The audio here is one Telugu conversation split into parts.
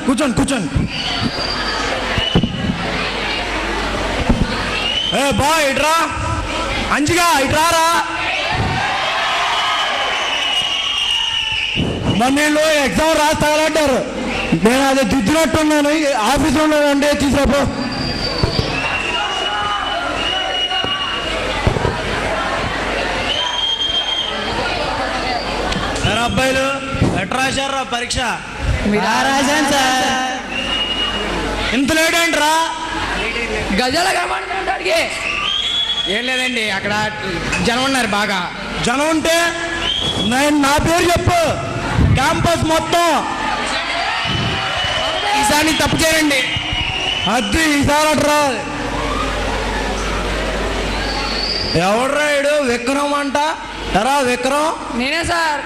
కూర్చోండి కూర్చోండి. ఏ బా ఇట్రా, అంజిగా ఇట్రారా. మన వీళ్ళు ఎగ్జామ్ రాసి తగలంటారు, నేను అది దిద్దినట్టున్నాను. ఆఫీస్లో ఉన్నానండి, తీసేపో. అబ్బాయిలు ఎట్లా రాశారా పరీక్ష? రాశాను సార్. ఇంత లేట్ ఏంట్రా? గజాల కనబడుతున్నాడికి. ఏం లేదండి, అక్కడ జనం ఉన్నారు బాగా. జనం ఉంటే నేను నా పేరు చెప్పు, క్యాంపస్ మొత్తం. ఈసారి తప్పు చేయండి. అది ఈసారి అట్రా. ఎవడ్రా ఇడు? విక్రమ్ అంట. ఎరా విక్రమ్? నేనే సార్.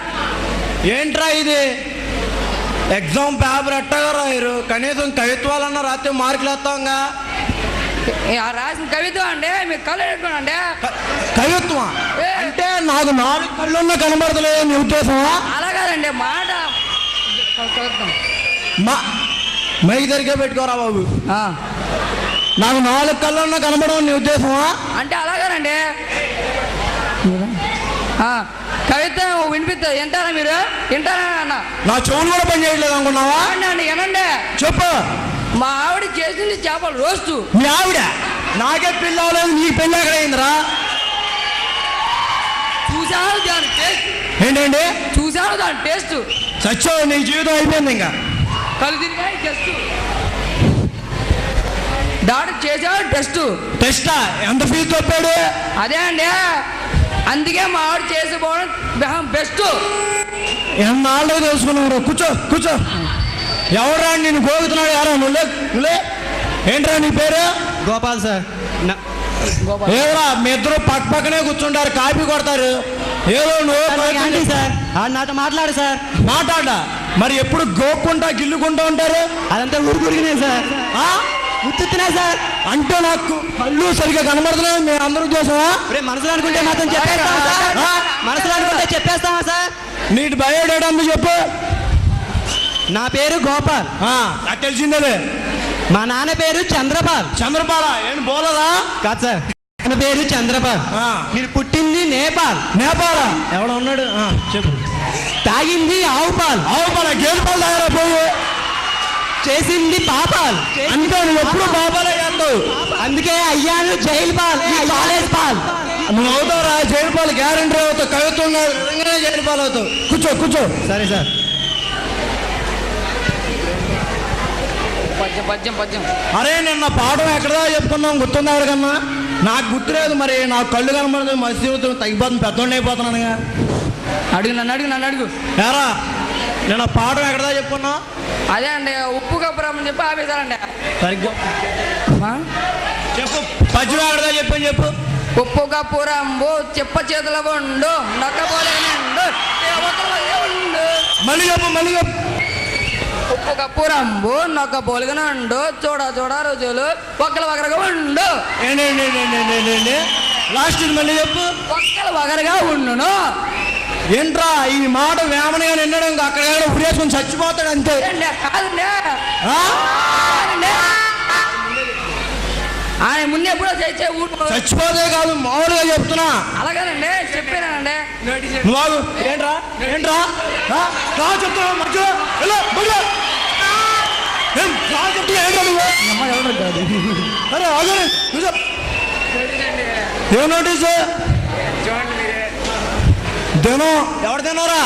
ఏంట్రా ఇది? ఎగ్జామ్ పేపర్ ఎట్టగా రాయరు? కనీసం కవిత్వాలన్నా రాత్రి మార్కులు వేస్తాంగా. రాసిన కవిత్వం అంటే మీకు కళ్ళు పెట్టుకోండి. కవిత్వం అంటే నాకు 4 కళ్ళున్నా కనబడతలేదు నీ ఉద్దేశమా? అలాగేనండి, మాట మైకి దగ్గర పెట్టుకోరా బాబు. నాకు 4 కళ్ళున్నా కనబడవు నీ ఉద్దేశమా? అంటే అలాగేనండి. కవిత్వం వినిపిస్తుంది, వింటారా మీరు? వింటారా అన్న? నా చెవులు కూడా పని చేయట్లేదు అనుకున్నావా? అండి వినండి, చెప్పు. మా ఆవిడ చేసింది చేపల రోస్టు. మీ ఆవిడ? నాకే పెళ్ళి అవ్వలేదు, నీ పెళ్ళి ఎక్కడైందిరా? చూశాను దాని టేస్ట్. ఏంటండి? చూశాను దాని టేస్ట్. సచ్చావు, నీ జీవితం అయిపోయింది ఇంకా. కళ్ళు తిరిగాయి టెస్ట్. డాక్టర్ చేశాడు టెస్ట్. టెస్టా? ఎంత ఫీజు తప్పాడు? అదే అండి, అందుకే మా ఆవిడ చేసిపోవడం బెస్ట్. ఎన్నాళ్ళు తెలుసుకున్నావు? కూర్చో కూర్చో. ఎవరా నేను గోగుతున్నాడు? ఎవరా నువ్వులే? ఏంట్రా నీ పేరు? గోపాల్ సార్. ఏవరా మీ ఇద్దరు పక్క పక్కనే కూర్చుంటారు, కాపీ కొడతారు. ఏదో నువ్వు సార్ నాతో మాట్లాడు సార్. మాట్లాడా? మరి ఎప్పుడు గోక్కుంటా గిల్లుకుంటా ఉంటారు? అదంతా ఊరుకురిగినే సార్, గుర్తున్నా సార్. అంటే నాకు కళ్ళు సరిగ్గా కనబడుతున్నాయి. మేము అందరూ చేసామా? మనసులో అనుకుంటే మాత్రం చెప్పేస్తామా సార్? మనసులో అనుకుంటే చెప్పేస్తామా సార్? నీటి బయోడేటా అందు చెప్పు. నా పేరు గోపాల్. నాకు తెలిసిందే. మా నాన్న పేరు చంద్రపాల్. చంద్రపాల? ఏం బోలరా? కాదు సార్, నా పేరు చంద్రపాల్. మీరు పుట్టింది నేపాల్. నేపాల? ఎవడ ఉన్నాడు? చెప్పు. తాగింది ఆవు పాలు. ఆవు పాల? గేదె పాలు తాగరా పోయి. చేసింది పాపాలు. అంటే నువ్వు ఎప్పుడు పాపాలే చేస్తావు. అందుకే అయ్యాను జైలు పాల్, కాలేజ్ పాల్. నువ్వు అవుతావురా జైలు పాలు, గ్యారెంటీ అవుతావు. కవిత్వం నిజంగానే జైలు పాలు అవుతావు. కూర్చో కూర్చో. సరే సార్. పద్యం. అరే నిన్న పాఠం ఎక్కడదా చెప్పుకున్నాం, గుర్తుందా ఎవరికన్నా? నాకు గుర్తులేదు. మరి నాకు కళ్ళు కనబడదు, మసీదు తగ్గిపోతుంది, పెద్దోళ్ళు అయిపోతున్నానుగా. నన్ను అడుగు. ఎరా నిన్న పాఠం ఎక్కడదా చెప్పుకున్నా? అదే అండి, ఉప్పు కప్పురం చెప్పి ఆపేశారండి. సరిగ్గా చెప్పు. పద్యం ఎక్కడదా చెప్పు. ఉప్పు కప్పురంబు చెప్ప చేతుల వండు నక్కపోలేనండు. మళ్ళీ చెప్పు. ఉప్పు కప్పురంబు నొక్క పోలిగనండు చూడ రోజులు ఒక్కల వగరగా ఉండు. లాస్ట్ మళ్ళీ చెప్పు. ఒక్కల వగరగా ఉండును. ఏంట్రా ఈ మాట వేమనగా నిన్నడం అక్కడ ఉరేసుకొని చచ్చిపోతాడు అంతే. కాదండి, ఆయన ముందు ఎప్పుడో చచ్చిపోతే కాదు, మామూలుగా చెప్తున్నా. అలాగేనండి, చెప్పానండి. బాగు ఏంట్రా చెప్తున్నా మధ్యలో అరే ఆగరే ఏం నోటీసు? దినం ఎవరు తిన్నారా?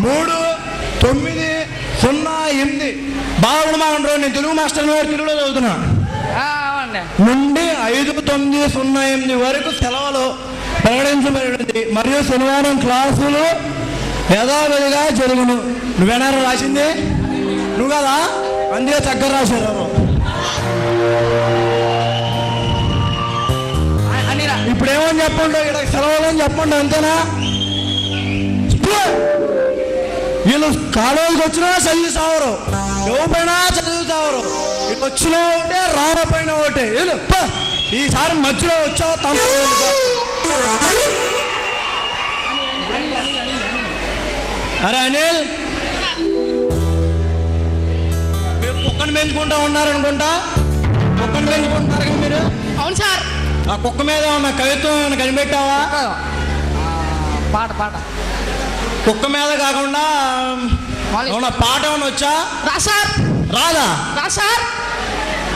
3-9-0-8 బాగుండు మాకండ్రు. నేను తెలుగు మాస్టర్ తెలుగులో చదువుతున్నా. నుండి 5-9-0-8 వరకు సెలవులు ప్రకటించబడింది మరియు శనివారం క్లాసులు యథావిధిగా జరుగును. నువ్వేనా రాసింది? నువ్వు కదా, అందుకే చక్కగా రాశారు. ఇప్పుడు ఏమని చెప్పండి, ఇక్కడ సెలవులు అని చెప్పండి, అంతేనా? వీళ్ళు కాలేజీకి వచ్చినా చదివి సావరు, ఎవరైనా చదివి సావరు. ఇటు వచ్చినా ఒకటే, రాకపోయినా ఒకటే. వీళ్ళు ఈసారి మధ్యలో వచ్చావు తమ. అరే అనిల్ కుక్కను పెంచుకుంటా ఉన్నారనుకుంటా. కుక్కను పెంచుకుంటున్నారు కదా మీరు. అవును సార్. ఆ కుక్క మీద ఉన్న కవిత్వం ఏమైనా కనిపెట్టావా? పాట పాట కుక్క మీద కాకుండా ఏమన్నా పాట ఏమైనా వచ్చా? రా సార్. రాదా? రా సార్.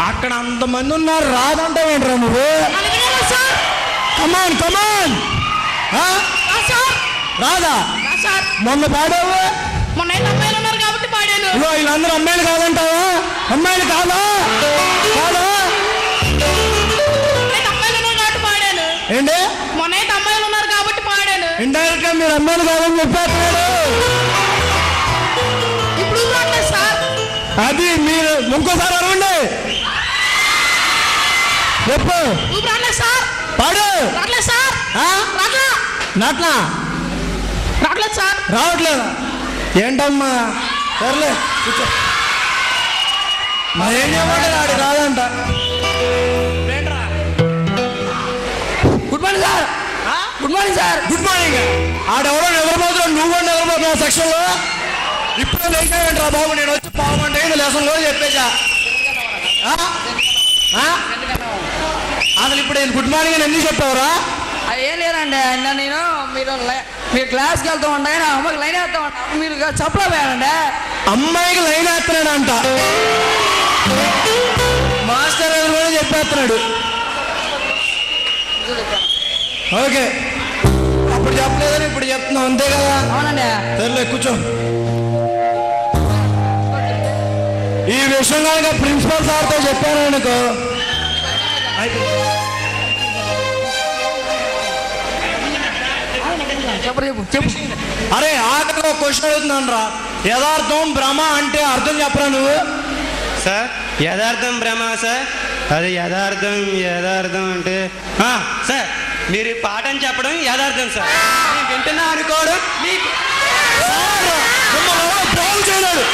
అక్కడ అంతమంది ఉన్నారు, రాదంటావేంట్రా నువ్వు? సార్. కమాన్ కమాన్. రా సార్. రాదా? రా సార్. మొన్న పాడావు. మొన్న అయితే అమ్మాయిలు ఉన్నారు కాబట్టి పాడాను. ఇగో వీళ్ళందరూ అమ్మాయిలు కాదంటావా? అమ్మాయిలు కాదా? కాదా? అమ్మాయిలు ఉన్నారు కాబట్టి పాడాను. ఏంటి? మొన్న అయితే అమ్మాయిలు ఉన్నారు కాబట్టి పాడాను. ఇండైరెక్ట్ గా మీరు అమ్మాయిలు కాదని చెప్పేస్తున్నాడు. ఇప్పుడు రావట్లేదు సార్. అది మీరు ఇంకోసారి అరవండి. చెప్పు. నువ్వు రావట్లేదు సార్. పాడు. రావట్లేదు సార్. రావట్లేదు. నాట్లా రావట్లేదు సార్. రావట్లేదా? ఏంటమ్మా? సర్లే కూర్చో. మరి ఏం చేయమంటారు? ఆడు రాదంట. Good morning sir. Good morning sir. Good morning. ఆడెవరో నిద్రపోతున్నాడు, నువ్వు కూడా నిద్రపోతున్నావు సెక్షన్లో. ఇప్పుడే లేచావేంట్రా బాబు? నేను వచ్చి పావుగంట అయింది లెసన్లో చెప్పేశా. అసలు ఇప్పుడు నేను గుడ్ మార్నింగ్ అని ఎందుకు చెప్పావురా? ఏం లేదండి, నేను మీరు క్లాస్కి వెళ్తూ ఉంటాయి, నా అమ్మకి లైన్ వేస్తూ ఉంటా, మీరు చెప్పలేదండి. అమ్మాయికి లైన్ వేస్తున్నాడు అంట. మాస్టర్ గారు కూడా చెప్పేస్తున్నాడు. ఓకే, అప్పుడు చెప్పలేదని ఇప్పుడు చెప్తున్నావు, అంతే కదా? అవునండి. సర్లే కూర్చో. ఈ విషయం కనుక ప్రిన్సిపల్ సార్తో చెప్పాను అనుకో, చెప్పు చెప్పు చెప్పు. అరే ఆఖరి ఒక క్వశ్చన్ అడుగుతున్నాను రా. యథార్థం భ్రమ అంటే అర్థం చెప్పరా నువ్వు? సార్ యథార్థం భ్రమ సార్. అది యథార్థం అంటే సార్ మీరు పాఠం చెప్పడం యథార్థం సార్. నేను వింటున్నా అనుకోవడం మీకు బాగు చేయలేడు.